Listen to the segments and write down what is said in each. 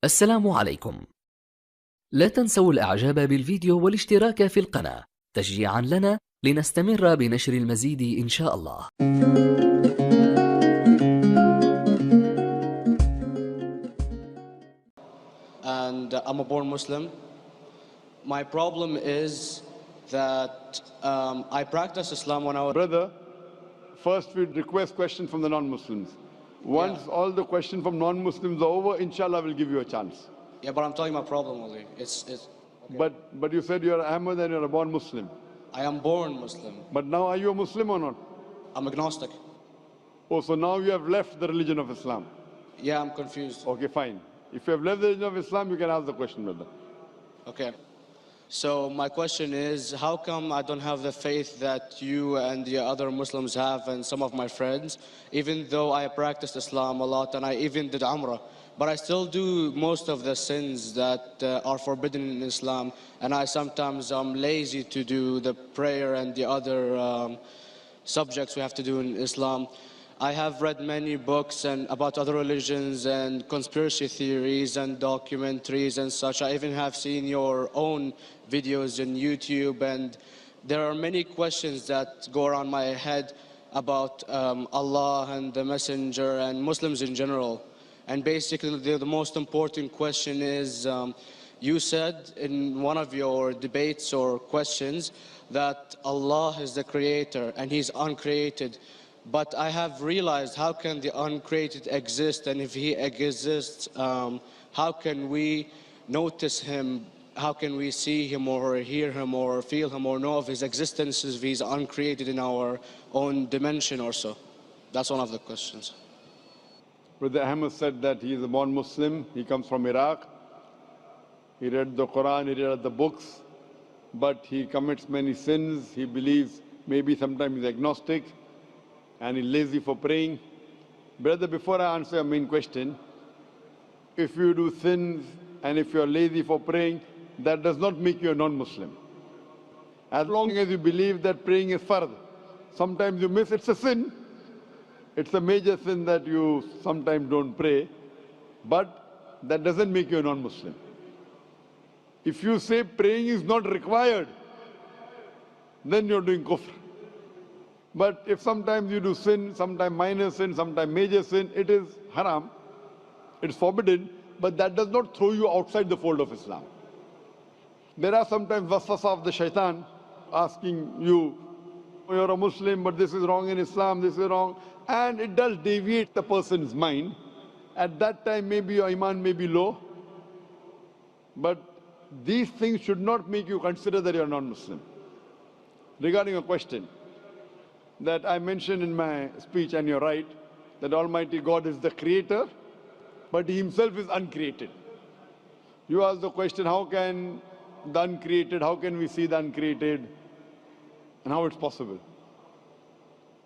السلام عليكم. لا تنسوا الإعجاب بالفيديو والاشتراك في القناة تشجيعا لنا لنستمر بنشر المزيد إن شاء الله. And I'm a born Muslim. My problem is that I practiced Islam when I was... Brother, first we request questions from the non-Muslims. Once all the questions from non-Muslims are over, inshallah we'll give you a chance. Yeah, but I'm telling you my problem only. It's Okay. But you said you're Ahmed and you're a born Muslim. I am born Muslim. But now are you a Muslim or not? I'm agnostic. Oh, so now you have left the religion of Islam. Yeah, I'm confused. Okay, fine. If you have left the religion of Islam, you can ask the question, brother. Okay. So my question is, how come I don't have the faith that you and the other Muslims have and some of my friends, even though I practiced Islam a lot and I even did Umrah, but I still do most of the sins that are forbidden in Islam, and I sometimes am lazy to do the prayer and the other subjects we have to do in Islam. I have read many books and about other religions and conspiracy theories and documentaries and such. I even have seen your own videos on YouTube, and there are many questions that go around my head about Allah and the Messenger and Muslims in general. And basically the most important question is, you said in one of your debates or questions that Allah is the creator and He's uncreated. But I have realized, how can the uncreated exist? And if He exists, how can we notice Him? How can we see Him or hear Him or feel Him or know of His existence if He's uncreated in our own dimension or so? That's one of the questions. Brother Ahmed said that he is a born Muslim. He comes from Iraq. He read the Quran, he read the books, but he commits many sins. He believes maybe sometimes he's agnostic and he's lazy for praying. Brother, before I answer your main question, if you do sins and if you're lazy for praying, that does not make you a non-Muslim. As long as you believe that praying is fard, sometimes you miss, it's a sin. It's a major sin that you sometimes don't pray, but that doesn't make you a non-Muslim. If you say praying is not required, then you're doing kufr. But if sometimes you do sin, sometimes minor sin, sometimes major sin, it is haram, it's forbidden, but that does not throw you outside the fold of Islam. There are sometimes waswasa of the shaitan asking you, you're a Muslim, but this is wrong in Islam, this is wrong. And it does deviate the person's mind. At that time, maybe your iman may be low. But these things should not make you consider that you're non-Muslim. Regarding a question that I mentioned in my speech, and you're right, that Almighty God is the creator, but He Himself is uncreated. You ask the question, how can the uncreated, how can we see the uncreated, and how it's possible?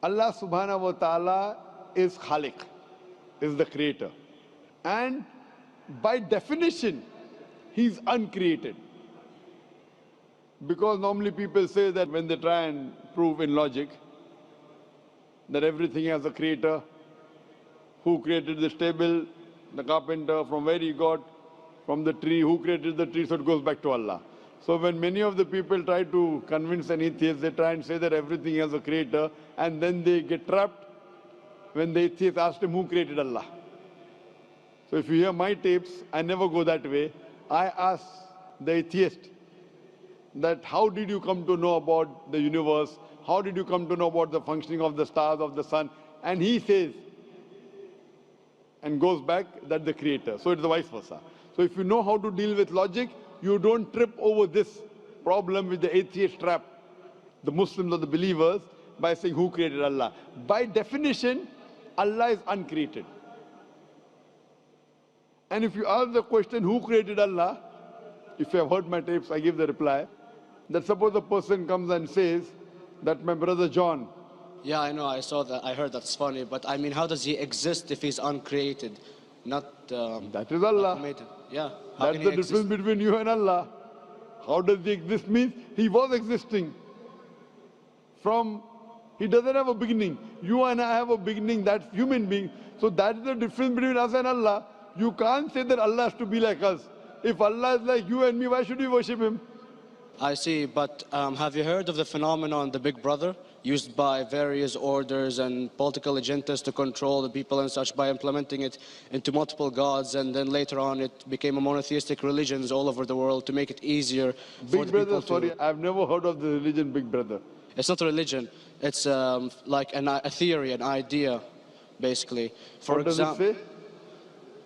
Allah subhanahu wa ta'ala is Khaliq, is the creator. And by definition, He's uncreated. Because normally people say that when they try and prove in logic that everything has a creator, who created this table, the carpenter, from where he got, from the tree, who created the tree, so it goes back to Allah. So when many of the people try to convince an atheist, they try and say that everything has a creator, and then they get trapped when the atheist asks him who created Allah. So if you hear my tapes, I never go that way. I ask the atheist that how did you come to know about the universe? How did you come to know about the functioning of the stars, of the sun? And he says, and goes back, that the creator. So it's the vice versa. So if you know how to deal with logic, you don't trip over this problem with the atheist trap, the Muslims or the believers, by saying who created Allah. By definition, Allah is uncreated. And if you ask the question, who created Allah? If you have heard my tapes, I give the reply, that suppose a person comes and says that my brother John. Yeah, I know, I saw that, I heard that's funny, but I mean, how does he exist if he's uncreated? Not that is Allah. automated. Yeah. That's the difference between you and Allah. How does he exist? Means he was existing. He doesn't have a beginning. You and I have a beginning, that's human being. So that is the difference between us and Allah. You can't say that Allah has to be like us. If Allah is like you and me, why should we worship him? I see, but have you heard of the phenomenon, the Big Brother, used by various orders and political agendas to control the people and such by implementing it into multiple gods, and then later on it became a monotheistic religions all over the world to make it easier for Big the people Brother, to... sorry, I've never heard of the religion Big Brother. It's not a religion, it's like a theory, an idea, basically. For What does it say?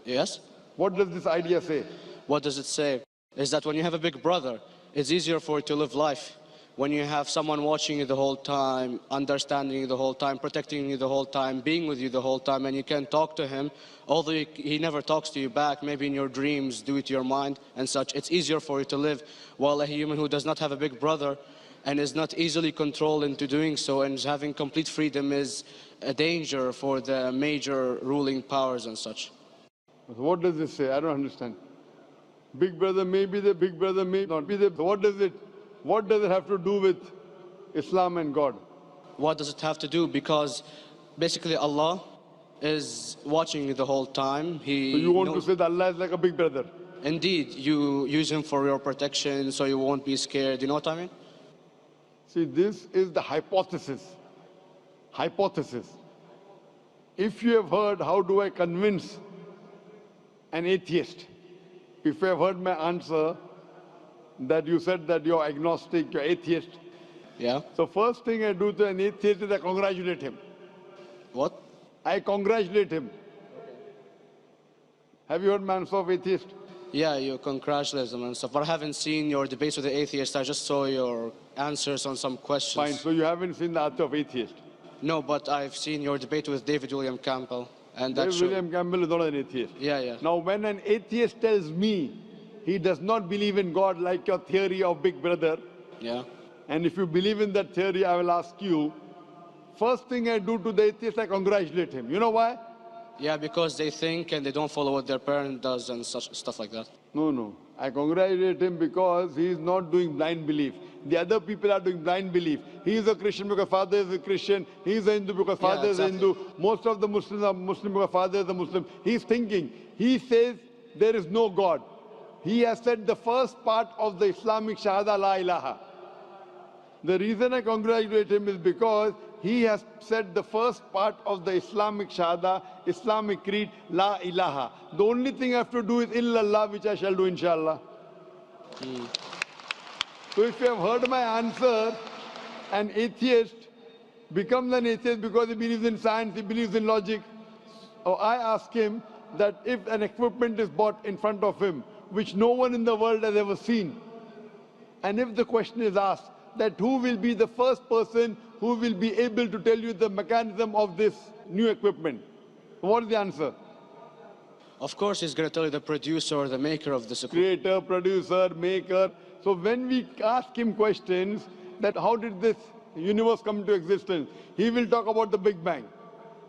Yes? What does this idea say? What does it say? Is that when you have a big brother, it's easier for you to live life. When you have someone watching you the whole time, understanding you the whole time, protecting you the whole time, being with you the whole time, and you can talk to him, although he never talks to you back, maybe in your dreams, due to your mind and such, it's easier for you to live. While a human who does not have a big brother and is not easily controlled into doing so and is having complete freedom is a danger for the major ruling powers and such. What does this say? I don't understand. Big Brother may be the Big Brother, may not be the... What does it have to do with Islam and God? What does it have to do? Because basically Allah is watching you the whole time. So you want to say that Allah is like a Big Brother? Indeed, you use him for your protection so you won't be scared. You know what I mean? See, this is the hypothesis. Hypothesis. If you have heard, how do I convince an atheist? If you have heard my answer, that you said that you're agnostic, you're atheist. Yeah. So first thing I do to an atheist is I congratulate him. What? I congratulate him. Have you heard my answer of atheist? Yeah, you congratulate them and stuff. But I haven't seen your debates with the atheist. I just saw your answers on some questions. Fine, so you haven't seen the answer of atheist? No, but I've seen your debate with David William Campbell. And David William Campbell is not an atheist. Yeah, yeah. Now, when an atheist tells me he does not believe in God like your theory of Big Brother, yeah, and if you believe in that theory, I will ask you, first thing I do to the atheist, I congratulate him. You know why? Yeah, because they think and they don't follow what their parent does and such stuff like that. No. I congratulate him because he is not doing blind belief. The other people are doing blind belief. He is a Christian because father is a Christian. He is a Hindu because father is a Hindu. Most of the Muslims are Muslim because father is a Muslim. He is thinking. He says there is no God. He has said the first part of the Islamic Shahada, La ilaha. The reason I congratulate him is because he has said the first part of the Islamic Shahada, Islamic Creed, La ilaha. The only thing I have to do is illallah, which I shall do inshallah. So if you have heard my answer, an atheist becomes an atheist because he believes in science, he believes in logic. Or I ask him that if an equipment is bought in front of him, which no one in the world has ever seen, and if the question is asked that who will be the first person who will be able to tell you the mechanism of this new equipment, what is the answer? Of course, he's going to tell you the producer or the maker of this equipment. Creator, producer, maker. So when we ask him questions that how did this universe come into existence, he will talk about the Big Bang.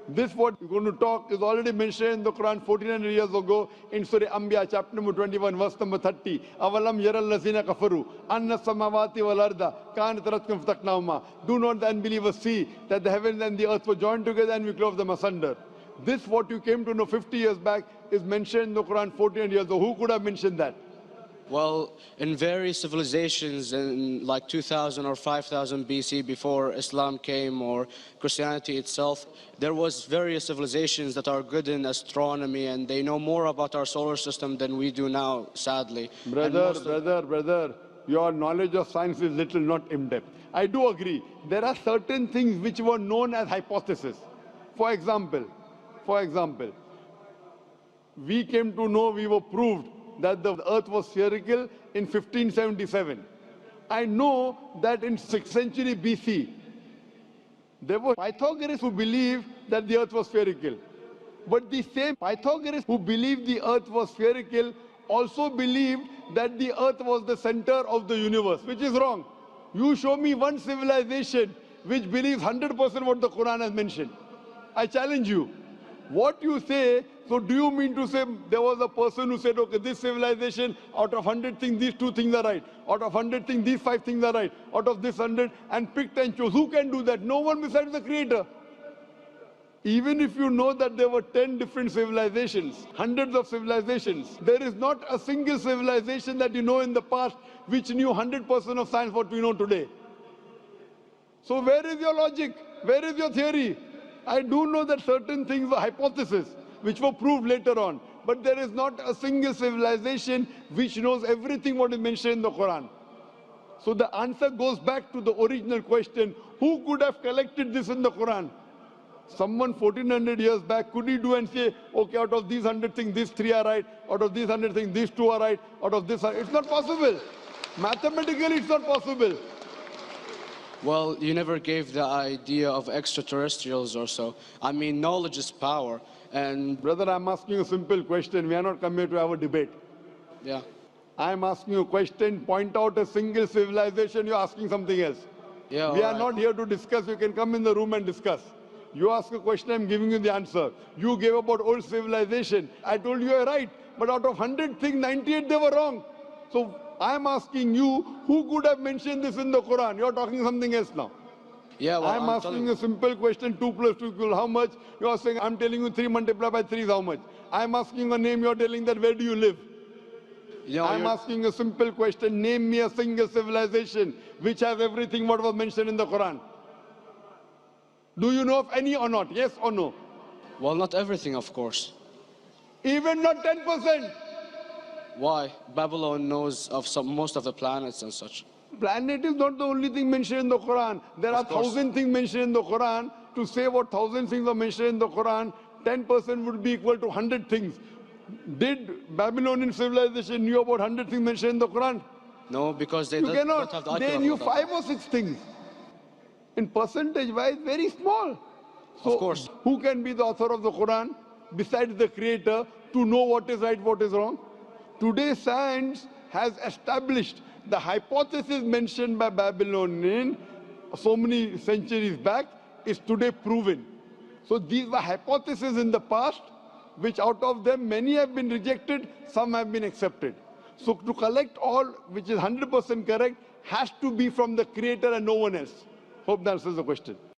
This what we're going to talk is already mentioned in the Quran 1400 years ago in Surah Anbiya chapter number 21 verse number 30. Avalam yaral lazina kafaru anna samawati wal arda kanat ratkum fataknahuma. Do not the unbelievers see that the heavens and the earth were joined together and we clove them asunder. This what you came to know 50 years back is mentioned in the Quran 1400 years ago. Who could have mentioned that? Well, in various civilizations in like 2000 or 5000 BC before Islam came or Christianity itself, there was various civilizations that are good in astronomy and they know more about our solar system than we do now, sadly. Brother, your knowledge of science is little, not in-depth. I do agree. There are certain things which were known as hypotheses. For example, we came to know, we were proved that the earth was spherical in 1577. I know that in 6th century BC, there were Pythagoreans who believed that the earth was spherical. But the same Pythagoreans who believed the earth was spherical also believed that the earth was the center of the universe, which is wrong. You show me one civilization which believes 100% what the Quran has mentioned. I challenge you. What you say, so do you mean to say there was a person who said, okay, this civilization, out of 100 things, these 2 things are right. Out of 100 things, these 5 things are right. Out of this 100, and picked and chose. Who can do that? No one besides the Creator. Even if you know that there were 10 different civilizations, hundreds of civilizations, there is not a single civilization that you know in the past which knew 100% of science what we know today. So where is your logic? Where is your theory? I do know that certain things were hypotheses which were proved later on, but there is not a single civilization which knows everything what is mentioned in the Quran. So the answer goes back to the original question, who could have collected this in the Quran? Someone 1400 years back, could he do and say, okay, out of these 100 things, these 3 are right, out of these 100 things, these 2 are right, out of this are... It's not possible. Mathematically, it's not possible. Well, you never gave the idea of extraterrestrials or so. I mean, knowledge is power, and... Brother, I'm asking you a simple question. We are not come here to have a debate. Yeah. I'm asking you a question. Point out a single civilization. You're asking something else. Yeah, we are not here to discuss. You can come in the room and discuss. You ask a question, I'm giving you the answer. You gave about old civilization. I told you you're right. But out of 100 things, 98 they were wrong. So I'm asking you, who could have mentioned this in the Quran? You're talking something else now. Yeah, well, I'm asking a simple question, 2 plus 2 equals how much? You're saying, I'm telling you 3 multiplied by 3 is how much? I'm asking a name, you're telling that where do you live? I'm asking a simple question, name me a single civilization which has everything what was mentioned in the Quran. Do you know of any or not? Yes or no? Well, not everything, of course. Even not 10%. Why? Babylon knows of most of the planets and such. Planet is not the only thing mentioned in the Quran. There are 1,000 things mentioned in the Quran. To say what 1,000 things are mentioned in the Quran, 10% would be equal to 100 things. Did Babylonian civilization knew about 100 things mentioned in the Quran? No, because they don't have the They knew 5 or 6 things. In percentage-wise, very small. So, of course. Who can be the author of the Quran besides the creator to know what is right, what is wrong? Today, science has established the hypothesis mentioned by Babylonian so many centuries back is today proven. So these were hypotheses in the past, which out of them many have been rejected, some have been accepted. So to collect all which is 100% correct has to be from the creator and no one else. Hope that answers the question.